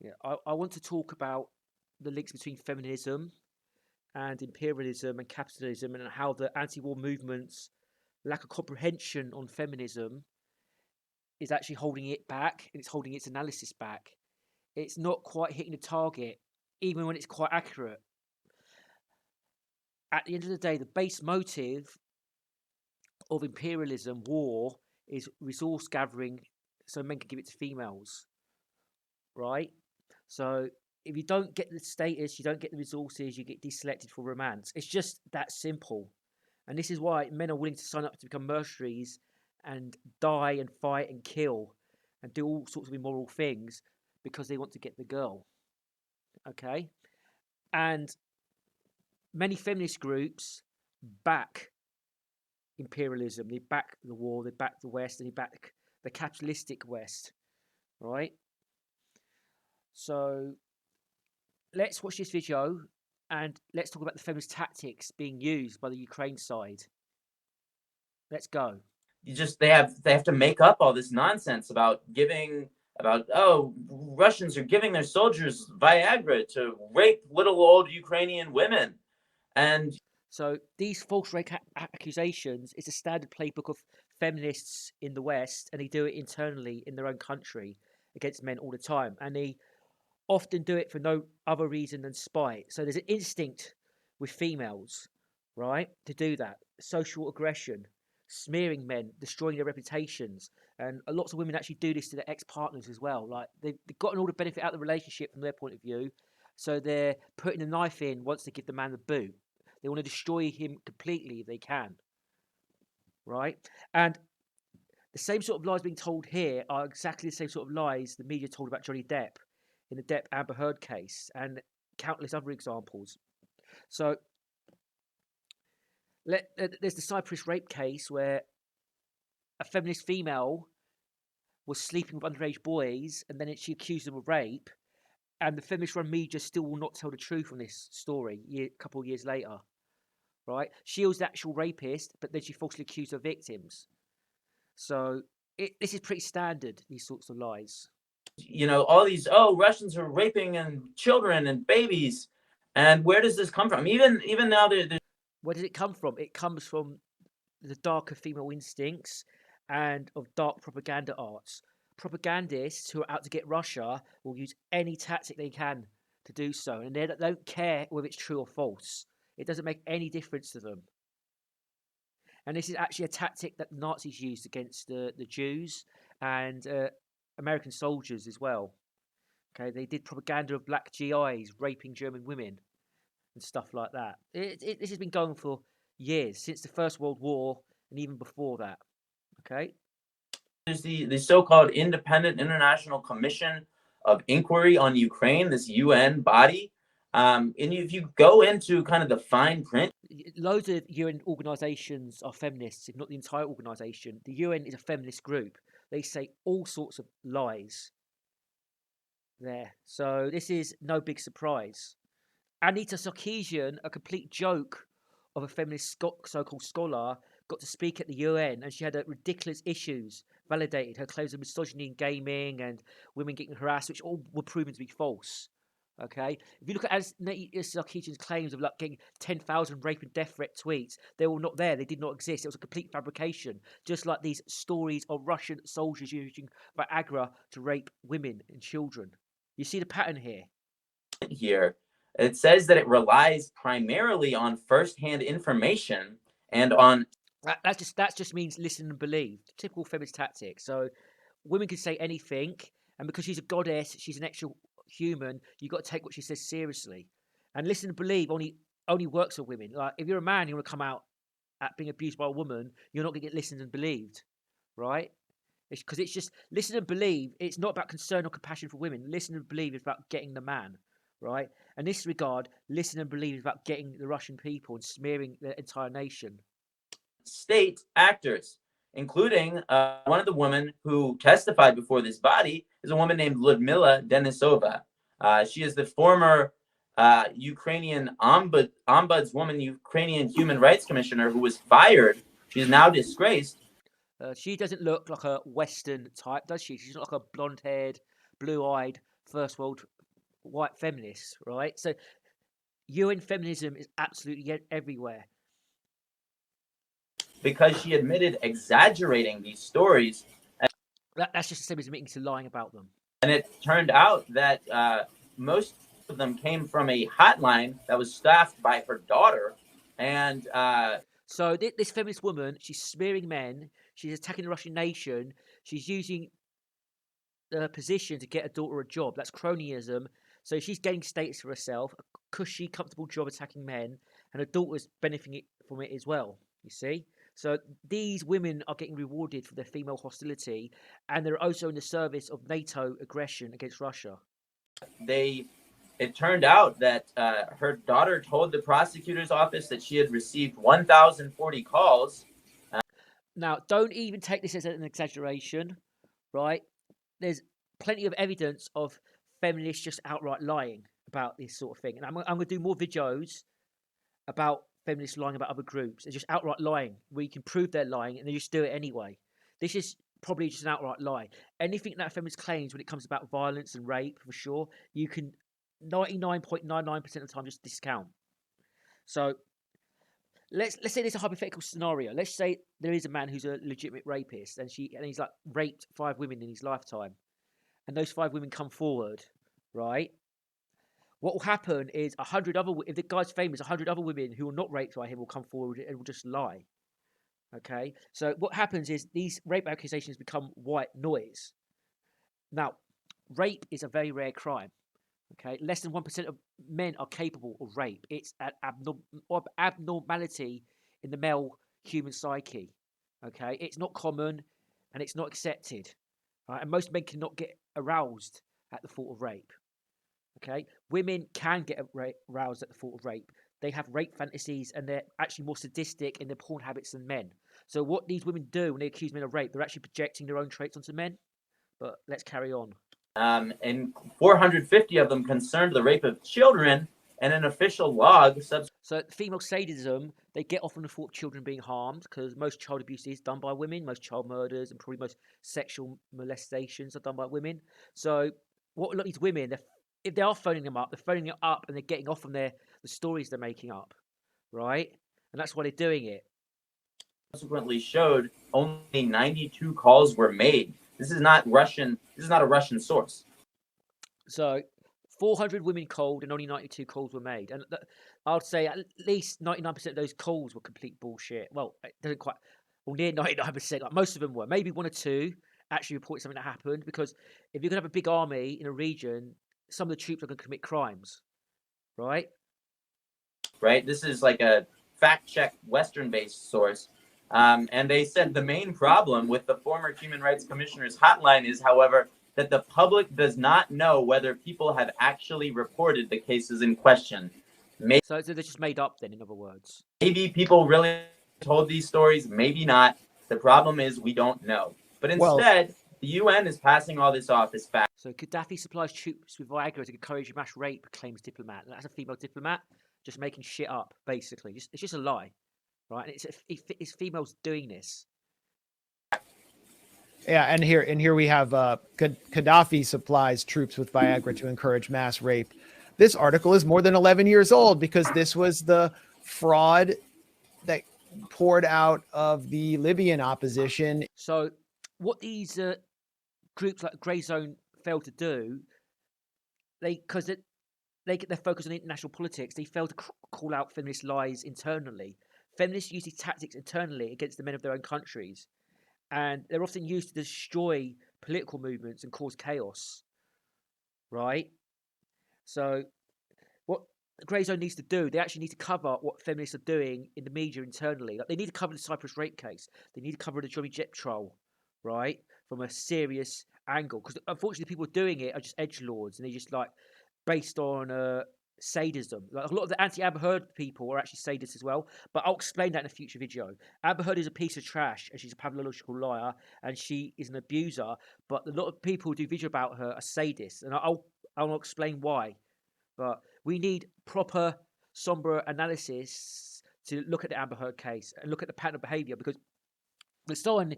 Yeah, I want to talk about the links between feminism and imperialism and capitalism, and how the anti-war movement's lack of comprehension on feminism is actually holding it back, and it's holding its analysis back. It's not quite hitting the target, even when it's quite accurate. At the end of the day, the base motive of imperialism, war, is resource gathering so men can give it to females, right? So if you don't get the status, you don't get the resources, you get deselected for romance. It's just that simple. And this is why men are willing to sign up to become mercenaries and die and fight and kill and do all sorts of immoral things because they want to get the girl. Okay? And many feminist groups back imperialism, they back the war, they back the West, and they back the capitalistic West, right? So let's watch this video and let's talk about the feminist tactics being used by the Ukraine side. Let's go. They have to make up all this nonsense about Russians are giving their soldiers Viagra to rape little old Ukrainian women. And So these false rape accusations is a standard playbook of feminists in the West, and they do it internally in their own country against men all the time, and they often do it for no other reason than spite. So there's an instinct with females, right, to do that. Social aggression, smearing men, destroying their reputations. And lots of women actually do this to their ex-partners as well. Like they've gotten all the benefit out of the relationship from their point of view. So they're putting a knife in once they give the man the boot. They want to destroy him completely if they can, right? And the same sort of lies being told here are exactly the same sort of lies the media told about Johnny Depp in the Depp Amber Heard case and countless other examples. So there's the Cyprus rape case where a feminist female was sleeping with underage boys, and then she accused them of rape, and the feminist-run media still will not tell the truth on this story a couple of years later, right? She was the actual rapist, but then she falsely accused her victims. So this is pretty standard, these sorts of lies. all these, Russians are raping and children and babies. And where does this come from? Even now, Where does it come from? It comes from the darker female instincts and of dark propaganda arts. Propagandists who are out to get Russia will use any tactic they can to do so, and they don't care whether it's true or false. It doesn't make any difference to them. And this is actually a tactic that the Nazis used against the Jews and American soldiers as well. Okay, they did propaganda of black GIs raping German women and stuff like that. This has been going for years, since the First World War and even before that. Okay. there's the so-called Independent International Commission of Inquiry on Ukraine, this UN body. And if you go into kind of the fine print, Loads of UN organisations are feminists, if not the entire organisation. The UN is a feminist group. They say all sorts of lies there. So this is no big surprise. Anita Sarkeesian, a complete joke of a feminist so-called scholar, got to speak at the UN, and she had ridiculous issues validated. Her claims of misogyny in gaming and women getting harassed, which all were proven to be false. Okay, if you look at Anita Sarkeesian's claims of like getting 10,000 rape and death threat tweets, they were not there. They did not exist. It was a complete fabrication. Just like these stories of Russian soldiers using Viagra to rape women and children. You see the pattern here. here, it says that it relies primarily on first-hand information and on That just means listen and believe. Typical feminist tactic. So women can say anything, and because she's a goddess, she's an actual human. You got to take what she says seriously. And listen and believe only works for women. Like if you're a man, you want to come out at being abused by a woman, you're not going to get listened and believed, right? Because it's just listen and believe. It's not about concern or compassion for women. Listen and believe is about getting the man, right? In this regard, listen and believe is about getting the Russian people and smearing the entire nation. state actors, including one of the women who testified before this body is a woman named Ludmila Denisova. She is the former Ukrainian ombudswoman, Ukrainian human rights commissioner who was fired. She is now disgraced. She doesn't look like a Western type, does she? She's not like a blonde-haired, blue-eyed first world white feminists, right? So UN feminism is absolutely everywhere. because she admitted exaggerating these stories. That's just the same as admitting to lying about them. And it turned out that most of them came from a hotline that was staffed by her daughter. And So this feminist woman, she's smearing men. She's attacking the Russian nation. She's using her position to get her daughter a job. That's cronyism. So she's getting status for herself, a cushy, comfortable job attacking men, and her daughter's benefiting from it as well. You see? So these women are getting rewarded for their female hostility, and they're also in the service of NATO aggression against Russia. it turned out that her daughter told the prosecutor's office that she had received 1,040 calls. Now, don't even take this as an exaggeration, right? There's plenty of evidence of feminists just outright lying about this sort of thing. And I'm going to do more videos about feminists lying about other groups. They're just outright lying, where you can prove they're lying and they just do it anyway. This is probably just an outright lie. Anything that feminist claims when it comes about violence and rape, for sure, you can 99.99% of the time just discount. So let's say there's a hypothetical scenario. Let's say there is a man who's a legitimate rapist, and he's like raped 5 women in his lifetime, and those 5 women come forward, right? What will happen is if the guy's famous, 100 other women who are not raped by him will come forward and will just lie. Okay, so what happens is these rape accusations become white noise. Now, rape is a very rare crime. Okay, less than 1% of men are capable of rape. It's an abnormality in the male human psyche. Okay, it's not common and it's not accepted. Right? And most men cannot get aroused at the thought of rape. Okay, women can get aroused at the thought of rape. They have rape fantasies and they're actually more sadistic in their porn habits than men. So what these women do when they accuse men of rape, they're actually projecting their own traits onto men. But let's carry on. And 450 of them concerned the rape of children, and an official log. So female sadism, they get off on the thought of children being harmed because most child abuse is done by women. Most child murders and probably most sexual molestations are done by women. So what a lot of these women, if they are phoning them up, they're phoning it up and they're getting off on the stories they're making up, right? And that's why they're doing it. Subsequently showed only 92 calls were made. This is not Russian. This is not a Russian source. So 400 women called and only 92 calls were made. And I would say at least 99% of those calls were complete bullshit. Well, it doesn't quite, well, near 99%. Like most of them were. Maybe 1 or 2 actually reported something that happened. Because if you're going to have a big army in a region, some of the troops are going to commit crimes, right? Right. This is like a fact-check Western-based source. And they said the main problem with the former Human Rights Commissioner's hotline is, however, that the public does not know whether people have actually reported the cases in question. So they're just made up then, in other words. Maybe people really told these stories, maybe not. The problem is we don't know. But instead, the UN is passing all this off as fact. So Gaddafi supplies troops with Viagra to encourage mass rape, claims diplomat. And that's a female diplomat just making shit up, basically. It's just a lie, right? And it's females doing this. Yeah, and here we have Gaddafi supplies troops with Viagra to encourage mass rape. This article is more than 11 years old because this was the fraud that poured out of the Libyan opposition. So what these groups like Grey Zone fail to do, because they get their focus on international politics, they fail to call out feminist lies internally. Feminists use these tactics internally against the men of their own countries. And they're often used to destroy political movements and cause chaos, right? So what the Grey Zone needs to do, they actually need to cover what feminists are doing in the media internally. Like they need to cover the Cyprus rape case. They need to cover the Johnny Depp trial, right? From a serious angle. Because unfortunately, people doing it are just edgelords, and they're just like based on sadism. Like a lot of the anti-Amber Heard people are actually sadists as well. But I'll explain that in a future video. Amber Heard is a piece of trash, and she's a pathological liar, and she is an abuser. But a lot of people who do video about her are sadists, and I'll explain why. But we need proper, somber analysis to look at the Amber Heard case and look at the pattern of behaviour, because there's someone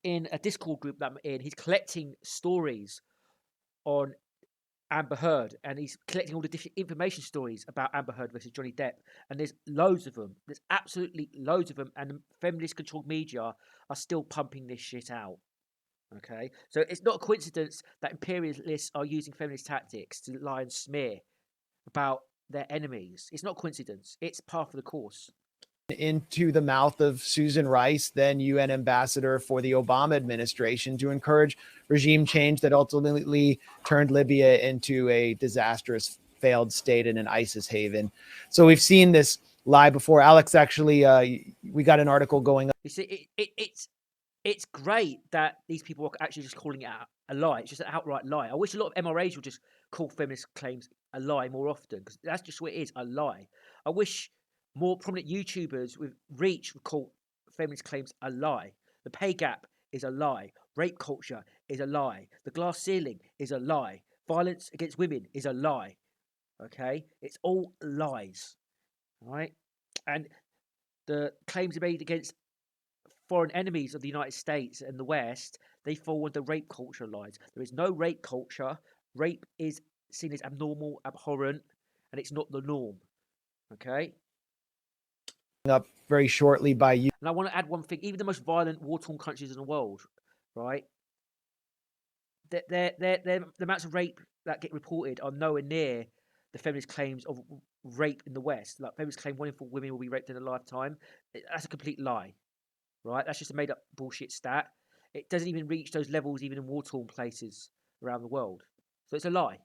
in a Discord group that I'm in, he's collecting stories on Amber Heard, and he's collecting all the different information stories about Amber Heard versus Johnny Depp, and there's loads of them. There's absolutely loads of them, and the feminist-controlled media are still pumping this shit out. Okay, so it's not a coincidence that imperialists are using feminist tactics to lie and smear about their enemies. It's not a coincidence. It's par for the course. Into the mouth of Susan Rice, then UN ambassador for the Obama administration, to encourage regime change that ultimately turned Libya into a disastrous failed state and an ISIS haven. So we've seen this lie before. Alex, actually, we got an article going up. You see, it's great that these people are actually just calling it out a lie. It's just an outright lie. I wish a lot of MRAs would just call feminist claims a lie more often, because that's just what it is, a lie. I wish more prominent YouTubers with reach would call feminist claims a lie. The pay gap is a lie. Rape culture is a lie. The glass ceiling is a lie. Violence against women is a lie. Okay? It's all lies. Right? And the claims made against foreign enemies of the United States and the West, they fall under rape culture lies. There is no rape culture. Rape is seen as abnormal, abhorrent, and it's not the norm. Okay? Up very shortly by you. And I want to add one thing. Even the most violent, war-torn countries in the world, right? The amounts of rape that get reported are nowhere near the feminist claims of rape in the West. Like, feminists claim 1 in 4 women will be raped in a lifetime. That's a complete lie, right? That's just a made-up bullshit stat. It doesn't even reach those levels even in war-torn places around the world. So it's a lie.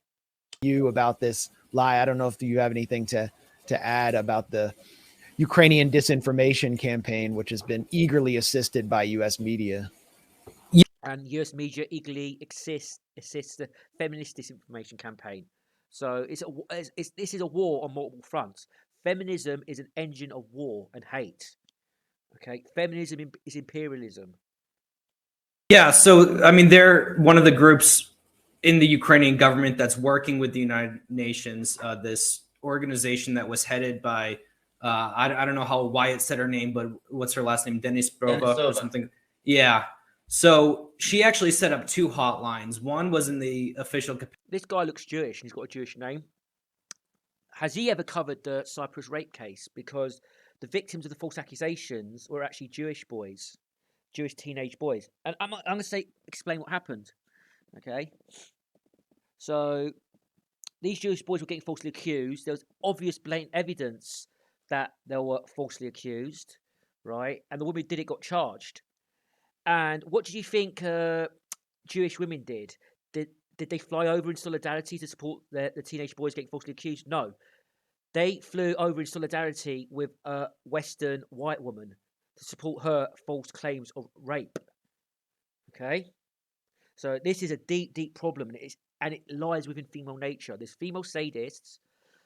You about this lie. I don't know if you have anything to add about the Ukrainian disinformation campaign, which has been eagerly assisted by U.S. media. And US media eagerly assists the feminist disinformation campaign. So this is a war on multiple fronts. Feminism is an engine of war and hate. Okay, feminism is imperialism. Yeah, so I mean, they're one of the groups in the Ukrainian government that's working with the United Nations. This organization that was headed by I don't know how Wyatt said her name, but what's her last name? Denisova or something. Yeah. So she actually set up 2 hotlines. One was in the official. This guy looks Jewish and he's got a Jewish name. Has he ever covered the Cyprus rape case? Because the victims of the false accusations were actually Jewish boys, Jewish teenage boys. And I'm going to explain what happened. Okay. So these Jewish boys were getting falsely accused. There was obvious blatant evidence that they were falsely accused, right? And the woman who did it got charged. And what did you think Jewish women did? Did they fly over in solidarity to support the teenage boys getting falsely accused? No. They flew over in solidarity with a Western white woman to support her false claims of rape. Okay? So this is a deep, deep problem, and it lies within female nature. There's female sadists.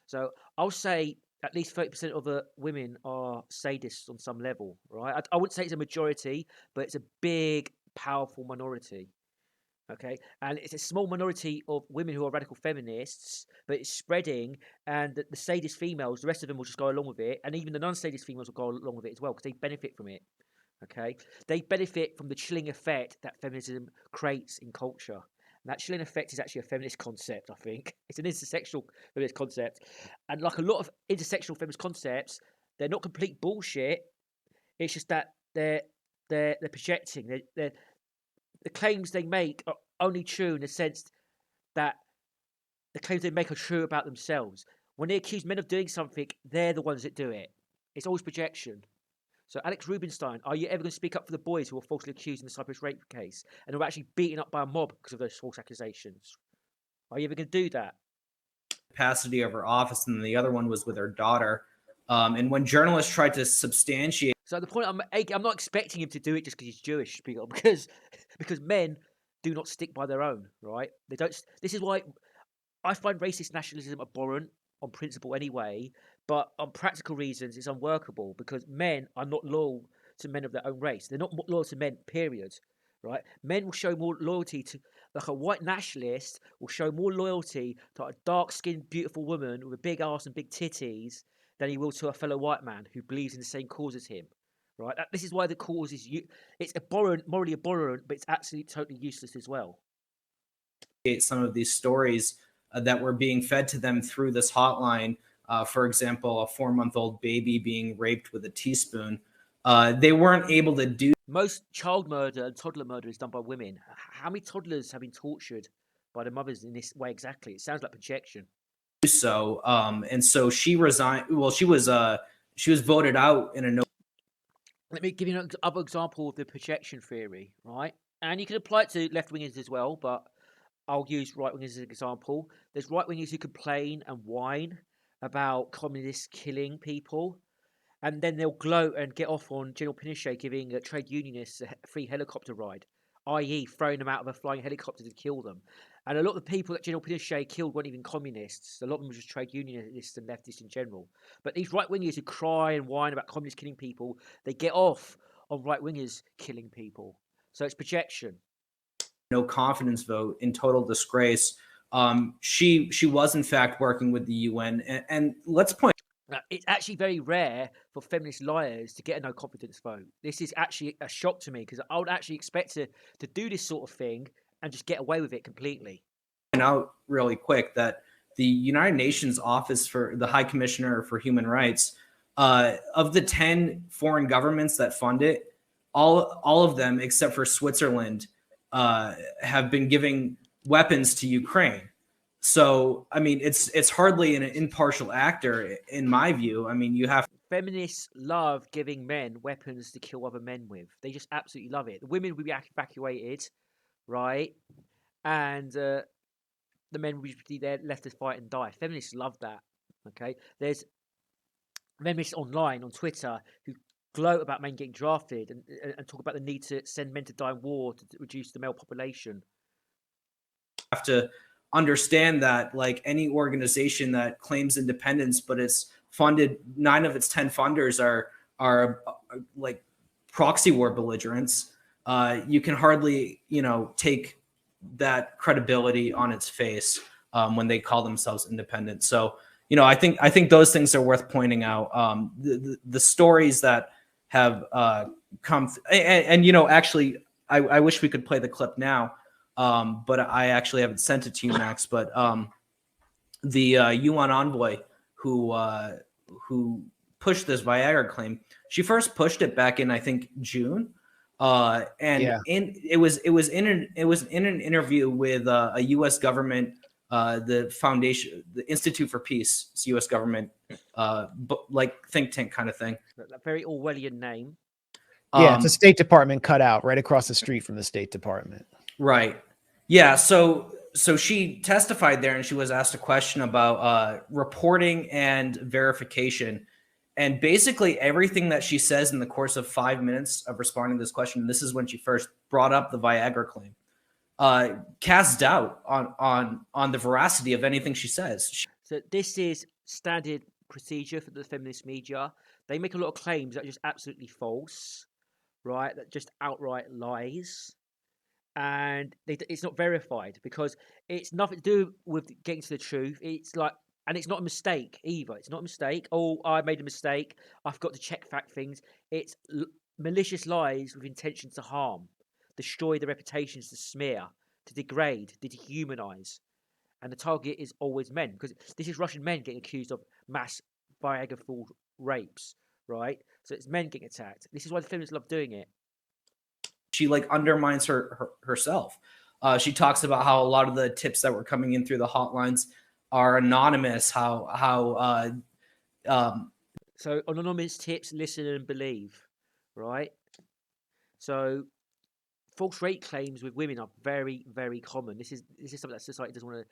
So I'll say at least 30% of the women are sadists on some level, right? I wouldn't say it's a majority, but it's a big, powerful minority. Okay, and it's a small minority of women who are radical feminists, but it's spreading, and the sadist females, the rest of them will just go along with it, and even the non-sadist females will go along with it as well, because they benefit from it. Okay, they benefit from the chilling effect that feminism creates in culture. And that chilling effect is actually a feminist concept, I think. It's an intersectional feminist concept. And like a lot of intersectional feminist concepts, they're not complete bullshit. It's just that they're projecting. The claims they make are only true in the sense that the claims they make are true about themselves. When they accuse men of doing something, they're the ones that do it. It's always projection. So, Alex Rubinstein, are you ever going to speak up for the boys who were falsely accused in the Cyprus rape case and were actually beaten up by a mob because of those false accusations? Are you ever going to do that? Capacity of her office, and the other one was with her daughter. And when journalists tried to substantiate. So the point I'm not expecting him to do it just because he's Jewish, because men do not stick by their own, right? They don't. This is why I find racist nationalism abhorrent on principle anyway, but on practical reasons it's unworkable because men are not loyal to men of their own race. They're not loyal to men, period, right? Men will show more loyalty to, like a white nationalist will show more loyalty to a dark-skinned, beautiful woman with a big ass and big titties than he will to a fellow white man who believes in the same cause as him, right? This is why the cause is it's abhorrent, morally abhorrent, but it's absolutely totally useless as well. Some of these stories that were being fed to them through this hotline. For example, a 4-month-old baby being raped with a teaspoon. They weren't able to do Most child murder and toddler murder is done by women. How many toddlers have been tortured by their mothers in this way exactly? It sounds like projection. so. And so she resigned. Well, she was voted out in a no. Let me give you another example of the projection theory, right? And you can apply it to left wingers as well, but I'll use right wingers as an example. There's right wingers who complain and whine about communists killing people, and then they'll gloat and get off on General Pinochet giving trade unionists a free helicopter ride, i.e., throwing them out of a flying helicopter to kill them. And a lot of the people that General Pinochet killed weren't even communists. A lot of them were just trade unionists and leftists in general. But these right wingers who cry and whine about communists killing people, they get off on right wingers killing people. So it's projection. No confidence vote in total disgrace. She was in fact working with the UN, and let's point. Now, it's actually very rare for feminist liars to get a no confidence vote. This is actually a shock to me because I would actually expect to do this sort of thing and just get away with it completely. Out really quick that the United Nations Office for the High Commissioner for Human Rights, of the 10 foreign governments that fund it, all of them except for Switzerland have been giving weapons to Ukraine. So, I mean, it's hardly an impartial actor in my view. I mean, you have feminists love giving men weapons to kill other men with. They just absolutely love it. The women will be evacuated, right? And the men will be there left to fight and die. Feminists love that. Okay, there's feminists online on Twitter who gloat about men getting drafted and talk about the need to send men to die in war to reduce the male population. Have to understand that, like any organization that claims independence, but it's funded, 9 of its 10 funders are like proxy war belligerents. You can hardly, take that credibility on its face when they call themselves independent. So, I think those things are worth pointing out. The stories that have come, actually, I wish we could play the clip now. But I actually haven't sent it to you, Max. But the UN envoy who pushed this Viagra claim, she first pushed it back in, I think, June, it was in an interview with a U.S. government, the foundation, the Institute for Peace, it's U.S. government, like think tank kind of thing. That very Orwellian name. Yeah, it's a State Department cutout right across the street from the State Department. Right. Yeah. So she testified there, and she was asked a question about reporting and verification. And basically everything that she says in the course of 5 minutes of responding to this question, this is when she first brought up the Viagra claim, casts doubt on the veracity of anything she says. So this is standard procedure for the feminist media. They make a lot of claims that are just absolutely false, right? That just outright lies. And it's not verified because it's nothing to do with getting to the truth. It's like, and it's not a mistake either. It's not a mistake. Oh, I made a mistake. I forgot to check fact things. It's malicious lies with intention to harm, destroy the reputations, to smear, to degrade, to dehumanize. And the target is always men, because this is Russian men getting accused of mass Viagra-fueled rapes, right? So it's men getting attacked. This is why the feminists love doing it. She undermines herself. She talks about how a lot of the tips that were coming in through the hotlines are anonymous. So anonymous tips, listen and believe, right? So false rape claims with women are very, very common. This is something that society doesn't want to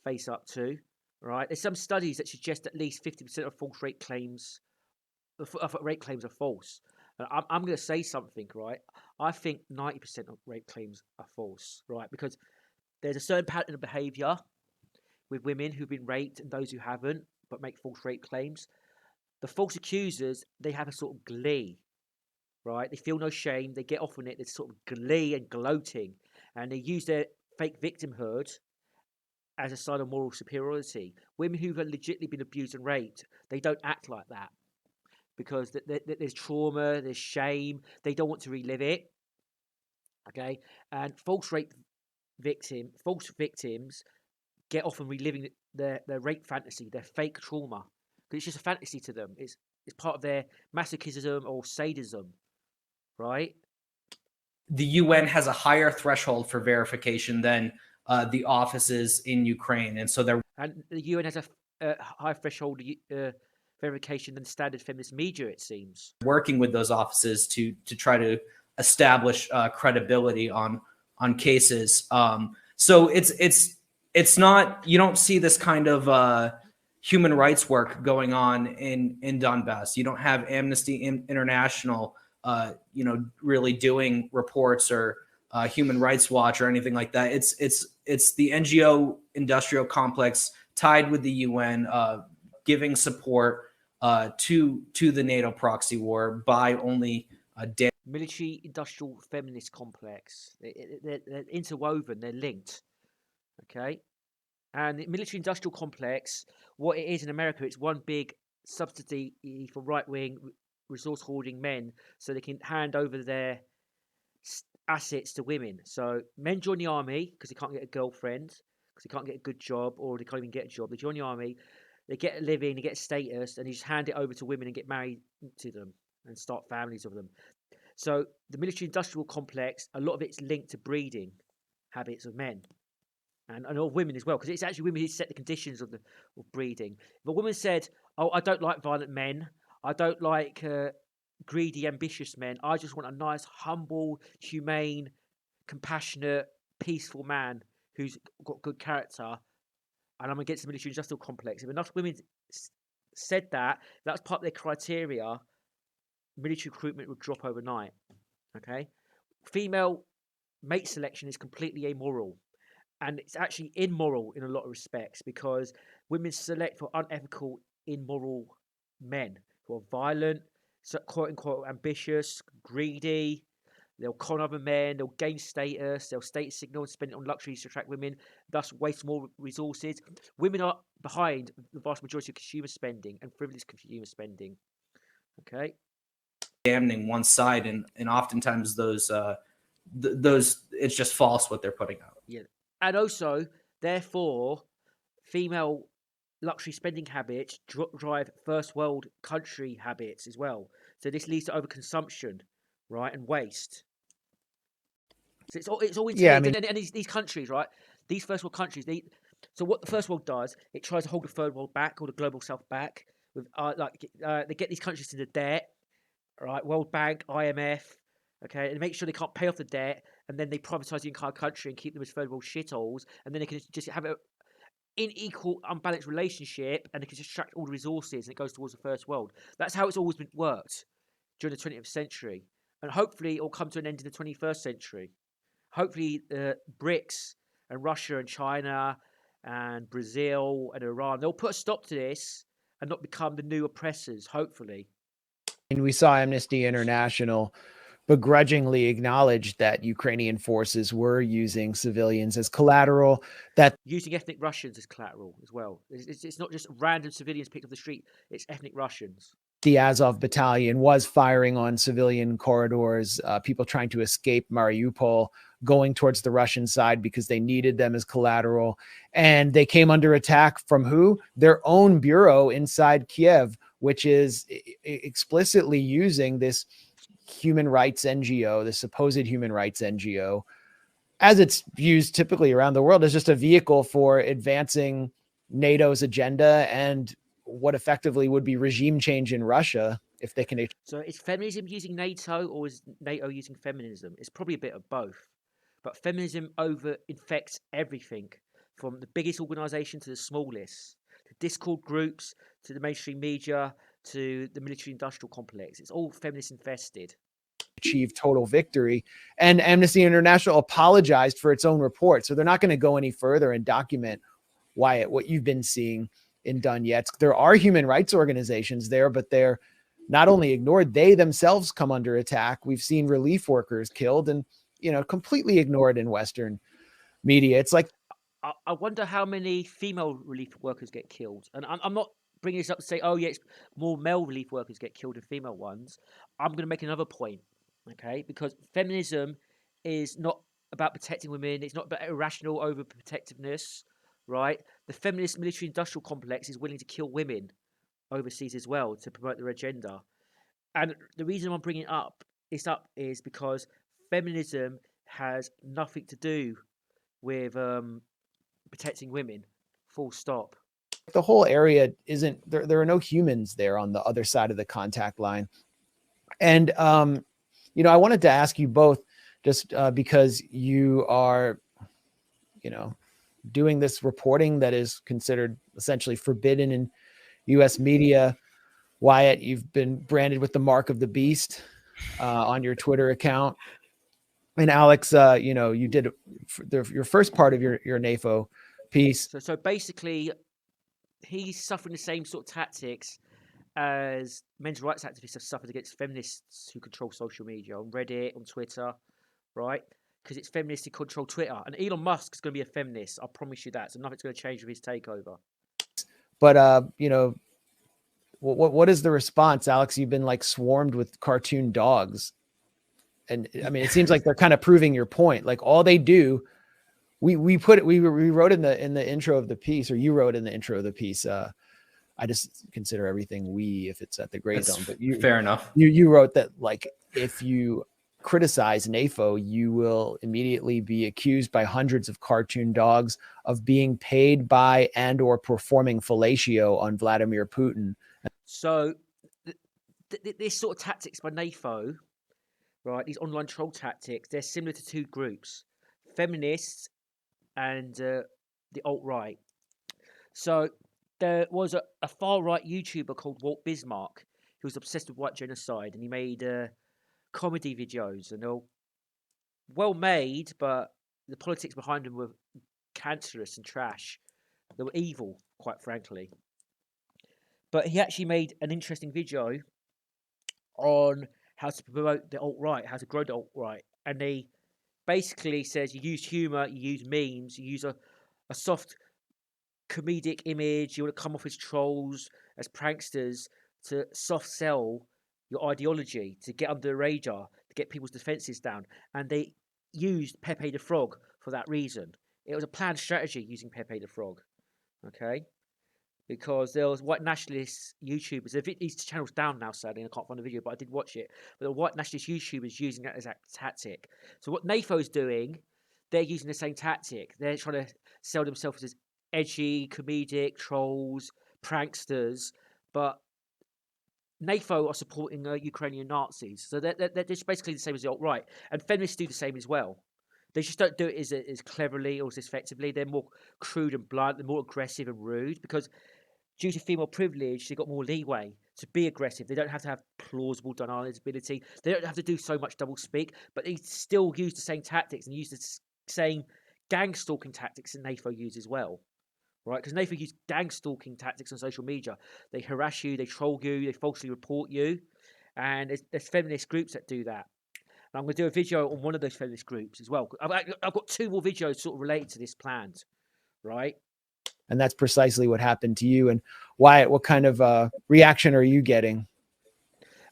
face up to, right? There's some studies that suggest at least 50% of false rape claims, are false. I'm going to say something, right? I think 90% of rape claims are false, right? Because there's a certain pattern of behavior with women who've been raped and those who haven't, but make false rape claims. The false accusers, they have a sort of glee, right? They feel no shame. They get off on it. There's sort of glee and gloating, and they use their fake victimhood as a sign of moral superiority. Women who've legitimately been abused and raped, they don't act like that because there's trauma, there's shame. They don't want to relive it. Okay, and false victims get off and reliving their rape fantasy, their fake trauma, because it's just a fantasy to them. It's part of their masochism or sadism, right? The UN has a higher threshold for verification than the offices in Ukraine, and so they're And the UN has a high threshold verification than standard feminist media, it seems. working with those offices to try to establish credibility on cases. So it's not, you don't see this kind of human rights work going on in Donbass. You don't have Amnesty International, really doing reports, or Human Rights Watch or anything like that. It's the NGO industrial complex tied with the UN, giving support to the NATO proxy war by only Military industrial feminist complex. They're interwoven, they're linked. Okay. And the military industrial complex, what it is in America, it's one big subsidy for right wing resource hoarding men so they can hand over their assets to women. So men join the army because they can't get a girlfriend, because they can't get a good job, or they can't even get a job. They join the army, they get a living, they get status, and you just hand it over to women and get married to them and start families of them. So the military industrial complex, a lot of it's linked to breeding habits of men and of women as well, because it's actually women who set the conditions of breeding. If a woman said, "Oh, I don't like violent men. I don't like greedy, ambitious men. I just want a nice, humble, humane, compassionate, peaceful man who's got good character," and I'm against the military industrial complex. If enough women said that, that's part of their criteria, military recruitment would drop overnight. Okay, female mate selection is completely amoral, and it's actually immoral in a lot of respects, because women select for unethical, immoral men who are violent, so quote unquote ambitious, greedy. They'll con other men, they'll gain status, they'll status signal and spend it on luxuries to attract women, thus waste more resources. Women are behind the vast majority of consumer spending and frivolous consumer spending. Okay. damning one side, and oftentimes those it's just false what they're putting out. Yeah. And also, therefore, female luxury spending habits drive first world country habits as well. So this leads to overconsumption, right, and waste. So it's all Yeah, I interlinked. mean, And these countries, right, these first world countries, so what the first world does, it tries to hold the third world back, or the global south back, with they get these countries into debt, right, World Bank, IMF, okay, and make sure they can't pay off the debt, and then they privatize the entire country and keep them as third world shitholes, and then they can just have an unequal, unbalanced relationship, and they can just extract all the resources, and it goes towards the first world. That's how it's always been worked during the 20th century, and hopefully it will come to an end in the 21st century. Hopefully, BRICS and Russia and China and Brazil and Iran, they'll put a stop to this and not become the new oppressors, hopefully. and we saw Amnesty International begrudgingly acknowledge that Ukrainian forces were using civilians as collateral, that Using ethnic Russians as collateral as well. It's not just random civilians picked off the street, it's ethnic Russians. the Azov battalion was firing on civilian corridors, people trying to escape Mariupol, going towards the Russian side because they needed them as collateral. And they came under attack from who? Their own bureau inside Kiev, which is explicitly using this human rights NGO, the supposed human rights NGO, as it's used typically around the world, as just a vehicle for advancing NATO's agenda and what effectively would be regime change in Russia if they can. So is feminism using NATO, or is NATO using feminism? It's probably a bit of both. But feminism over infects everything, from the biggest organisation to the smallest, to Discord groups, to the mainstream media, to the military industrial complex. It's all feminist infested. Achieve total victory. And Amnesty International apologized for its own report. So they're not going to go any further and document what you've been seeing in Donetsk. There are human rights organizations there, but they're not only ignored, they themselves come under attack. We've seen relief workers killed and, completely ignored in Western media. It's like, I wonder how many female relief workers get killed. And I'm not bringing this up to say, oh, yeah, it's more male relief workers get killed than female ones. I'm going to make another point, okay? Because feminism is not about protecting women. It's not about irrational overprotectiveness, right? The feminist military industrial complex is willing to kill women overseas as well to promote their agenda. And the reason I'm bringing this up is because feminism has nothing to do with protecting women. Full stop. The whole area isn't there. There are no humans there on the other side of the contact line. And I wanted to ask you both, just because you are, doing this reporting that is considered essentially forbidden in U.S. media. Wyatt, you've been branded with the mark of the beast on your Twitter account. And Alex, you did your first part of your NAFO piece. So basically, he's suffering the same sort of tactics as men's rights activists have suffered against feminists who control social media on Reddit, on Twitter, right? Because it's feminists who control Twitter. And Elon Musk's going to be a feminist. I promise you that. So nothing's going to change with his takeover. But, what is the response, Alex? You've been like swarmed with cartoon dogs. And I mean, it seems like they're kind of proving your point. Like all they do, we wrote in the intro of the piece, or you wrote in the intro of the piece. I just consider everything we if it's at the Gray Zone. But fair enough. You wrote that like if you criticize NAFO, you will immediately be accused by hundreds of cartoon dogs of being paid by and or performing fellatio on Vladimir Putin. So this sort of tactics by NAFO, right? These online troll tactics, they're similar to two groups: feminists and the alt-right. So there was a far-right YouTuber called Walt Bismarck who was obsessed with white genocide, and he made comedy videos, and they're well made, but the politics behind them were cancerous and trash. They were evil, quite frankly. But he actually made an interesting video on how to promote the alt-right, how to grow the alt-right. And he basically says you use humor, you use memes, you use a soft comedic image, you want to come off as trolls, as pranksters, to soft sell your ideology, to get under the radar, to get people's defenses down. And they used Pepe the Frog for that reason. It was a planned strategy using Pepe the Frog. Okay? Because there was white nationalist YouTubers. These channel's down now, sadly, and I can't find the video, but I did watch it. But the white nationalist YouTubers using that as a tactic. So what NAFO's doing, they're using the same tactic. They're trying to sell themselves as edgy, comedic, trolls, pranksters, but NAFO are supporting Ukrainian Nazis. So they're just basically the same as the alt-right. And feminists do the same as well. They just don't do it as cleverly or as effectively. They're more crude and blunt. They're more aggressive and rude because due to female privilege, they've got more leeway to be aggressive. They don't have to have plausible deniability. They don't have to do so much double speak, but they still use the same tactics and use the same gang stalking tactics that NAFO use as well. Right? Because NAFO use gang stalking tactics on social media. They harass you, they troll you, they falsely report you. And there's feminist groups that do that. And I'm going to do a video on one of those feminist groups as well. I've got two more videos sort of related to this planned, right? And that's precisely what happened to you. And Wyatt, what kind of reaction are you getting?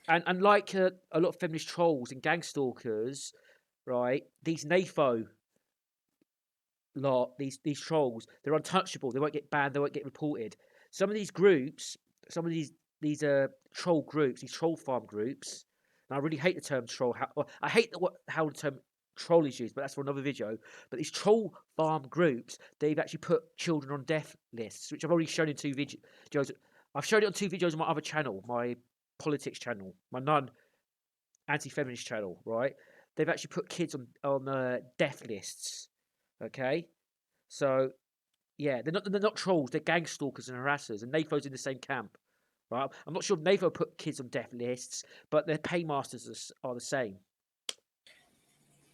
And like a lot of feminist trolls and gang stalkers, right? These NAFO lot, these trolls, they're untouchable. They won't get banned. They won't get reported. Some of these groups, some of these troll groups, these troll farm groups. And I really hate the term troll. I hate how the term troll is used, but that's for another video. But these troll farm groups, they've actually put children on death lists, which I've already shown in two videos. I've shown it on two videos on my other channel, my politics channel, my anti-feminist channel, right? They've actually put kids on death lists. Okay, so yeah, they're not trolls. They're gang stalkers and harassers, and NAFO's in the same camp, right? I'm not sure if NAFO put kids on death lists, but their paymasters are the same.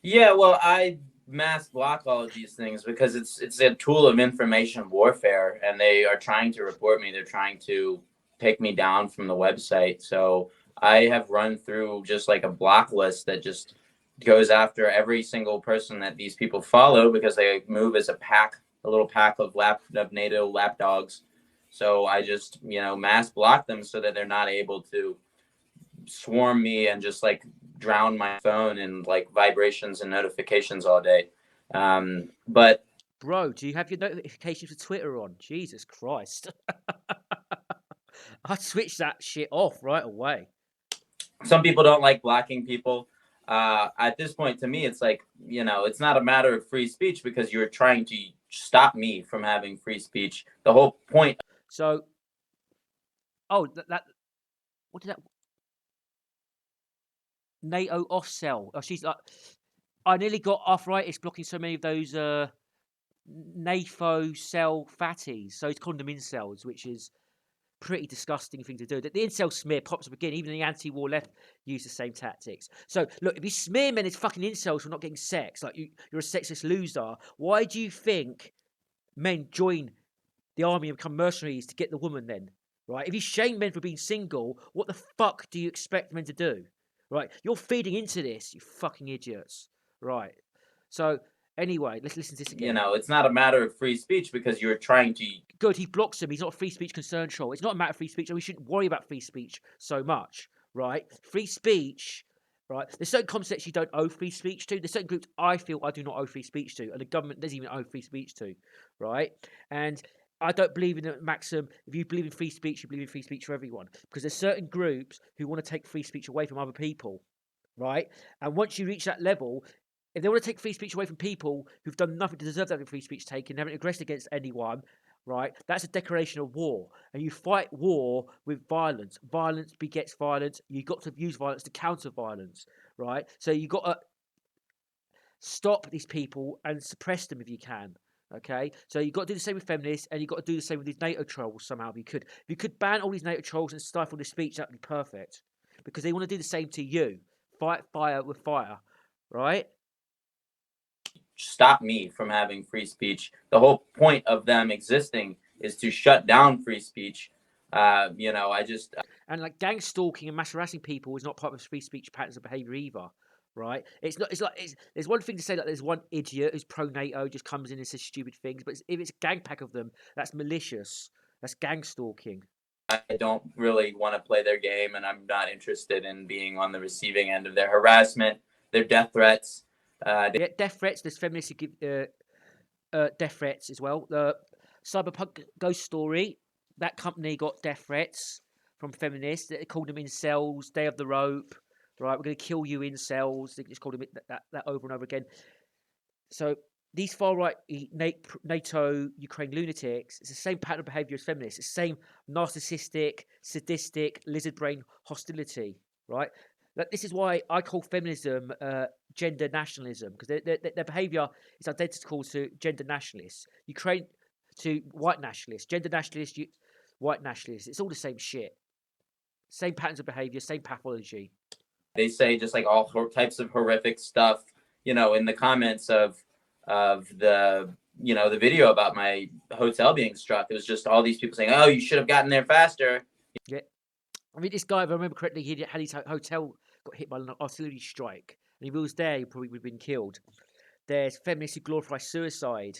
Yeah, well, I mass block all of these things because it's a tool of information warfare, and they are trying to report me. They're trying to take me down from the website. So I have run through just like a block list that just goes after every single person that these people follow because they move as a little pack of NATO lapdogs. So I just, mass block them so that they're not able to swarm me and just like drown my phone in like vibrations and notifications all day. But Bro, do you have your notifications for Twitter on? Jesus Christ. I'd switch that shit off right away. Some people don't like blocking people. At this point, to me, it's like, it's not a matter of free speech because you're trying to stop me from having free speech. The whole point. So, what did that? NATO off cell. Oh, she's like, I nearly got arthritis blocking so many of those NAFO cell fatties. So he's called them incels, which is pretty disgusting thing to do. The incel smear pops up again. Even the anti-war left use the same tactics. So look, if you smear men as fucking incels for not getting sex, like you're a sexist loser, why do you think men join the army and become mercenaries to get the woman then? Right? If you shame men for being single, what the fuck do you expect men to do? Right? You're feeding into this, you fucking idiots. Right. So anyway, let's listen to this again. It's not a matter of free speech because you're trying to. Good, he blocks him. He's not a free speech concern troll. It's not a matter of free speech, and we shouldn't worry about free speech so much, right? Free speech, right? There's certain concepts you don't owe free speech to. There's certain groups I feel I do not owe free speech to, and the government doesn't even owe free speech to, right? And I don't believe in the maxim, if you believe in free speech, you believe in free speech for everyone. Because there's certain groups who want to take free speech away from other people, right? And once you reach that level, if they want to take free speech away from people who've done nothing to deserve that free speech taken, haven't aggressed against anyone, right? That's a declaration of war. And you fight war with violence. Violence begets violence. You've got to use violence to counter violence, right? So you've got to stop these people and suppress them if you can. Okay, so you've got to do the same with feminists, and you've got to do the same with these NATO trolls somehow. If you could ban all these NATO trolls and stifle the speech, that'd be perfect. Because they want to do the same to you. Fight fire with fire, right? Stop me from having free speech. The whole point of them existing is to shut down free speech. I just. And like gang stalking and mass harassing people is not part of free speech patterns of behaviour either, right? It's not. There's one thing to say that there's one idiot who's pro NATO just comes in and says stupid things, but if it's a gang pack of them, that's malicious. That's gang stalking. I don't really want to play their game, and I'm not interested in being on the receiving end of their harassment, their death threats. Death threats. There's feminists who give death threats as well. The Cyberpunk Ghost Story, that company got death threats from feminists. They called them incels. They have the rope. Right, we're going to kill you incels. They just called them that over and over again. So these far right NATO Ukraine lunatics, it's the same pattern of behaviour as feminists. It's the same narcissistic, sadistic, lizard brain hostility. Right. Like, this is why I call feminism gender nationalism, because their behaviour is identical to gender nationalists. Ukraine to white nationalists, gender nationalists, white nationalists. It's all the same shit. Same patterns of behaviour, same pathology. They say just like all types of horrific stuff, in the comments of the the video about my hotel being struck. It was just all these people saying, "Oh, you should have gotten there faster." Yeah, I mean, this guy, if I remember correctly, he had his hotel got hit by an artillery strike, and if he was there, he probably would have been killed. There's feminists who glorify suicide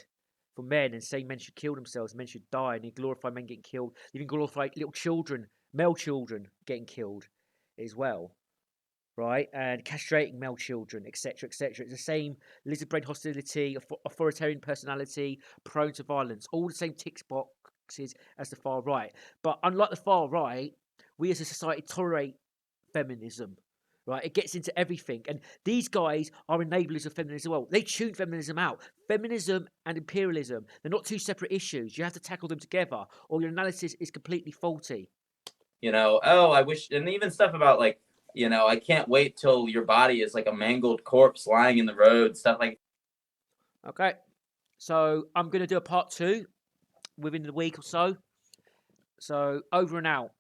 for men and say men should kill themselves, men should die, and they glorify men getting killed. They even glorify little children, male children getting killed as well, right? And castrating male children, etc., etc. It's the same lizard brain hostility, authoritarian personality, prone to violence, all the same tick boxes as the far right. But unlike the far right, we as a society tolerate feminism, right? It gets into everything. And these guys are enablers of feminism as well. They tune feminism out. Feminism and imperialism, they're not two separate issues. You have to tackle them together, or your analysis is completely faulty. I wish, and even stuff about like, I can't wait till your body is like a mangled corpse lying in the road, stuff like. Okay. So I'm going to do a part 2 within the week or so. So over and out.